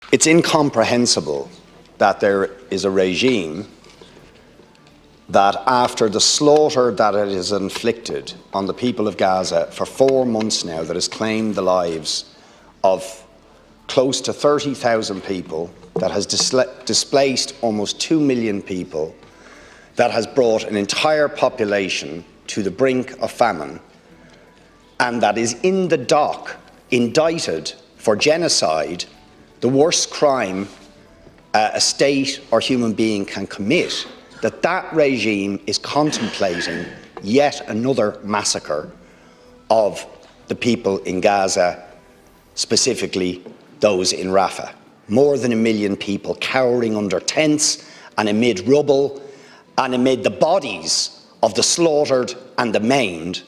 It's incomprehensible that there is a regime that, after the slaughter that it has inflicted on the people of Gaza for 4 months now, that has claimed the lives of close to 30,000 people, that has displaced almost 2 million people, that has brought an entire population to the brink of famine, and that is in the dock indicted for genocide, the worst crime a state or human being can commit, that regime is contemplating yet another massacre of the people in Gaza, specifically those in Rafah. More than 1 million people cowering under tents and amid rubble and amid the bodies of the slaughtered and the maimed,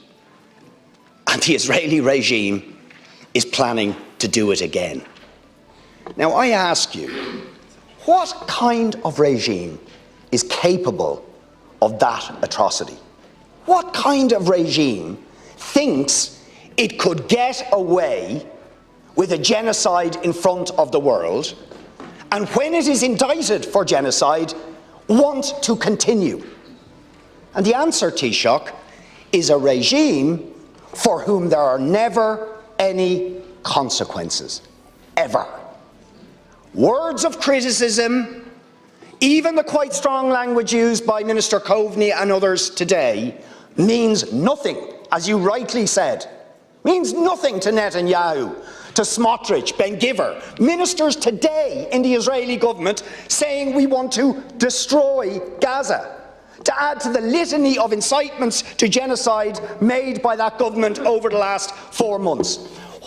and the Israeli regime is planning to do it again. Now, I ask you, what kind of regime is capable of that atrocity? What kind of regime thinks it could get away with a genocide in front of the world, and when it is indicted for genocide, want to continue? And the answer, Taoiseach, is a regime for whom there are never any consequences, ever. Words of criticism, even the quite strong language used by Minister Coveney and others today, means nothing, as you rightly said. Means nothing to Netanyahu, to Smotrich, Ben-Gvir, ministers today in the Israeli government saying we want to destroy Gaza, to add to the litany of incitements to genocide made by that government over the last 4 months.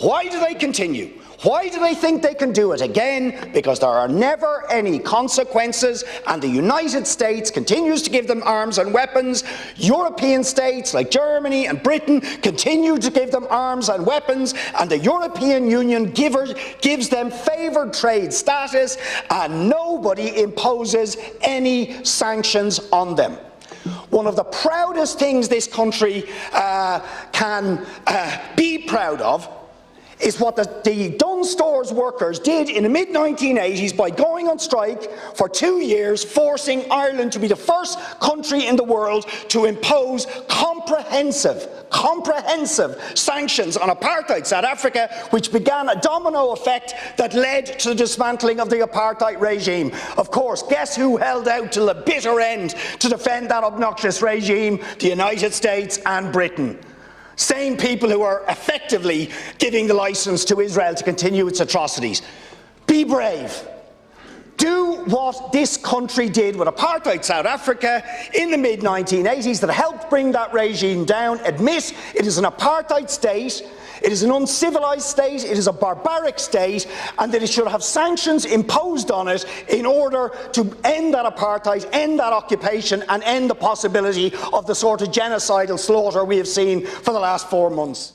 Why do they continue? Why do they think they can do it again? Because there are never any consequences, and the United States continues to give them arms and weapons. European states like Germany and Britain continue to give them arms and weapons, and the European Union gives them favoured trade status, and nobody imposes any sanctions on them. One of the proudest things this country can be proud of is what the Dunnes Stores workers did in the mid-1980s by going on strike for 2 years, forcing Ireland to be the first country in the world to impose comprehensive sanctions on apartheid South Africa, which began a domino effect that led to the dismantling of the apartheid regime. Of course, guess who held out till the bitter end to defend that obnoxious regime? The United States and Britain. Same people who are effectively giving the licence to Israel to continue its atrocities. Be brave. Do what this country did with apartheid South Africa in the mid-1980s that helped bring that regime down. Admit it is an apartheid state, it is an uncivilised state, it is a barbaric state, and that it should have sanctions imposed on it in order to end that apartheid, end that occupation, and end the possibility of the sort of genocidal slaughter we have seen for the last 4 months.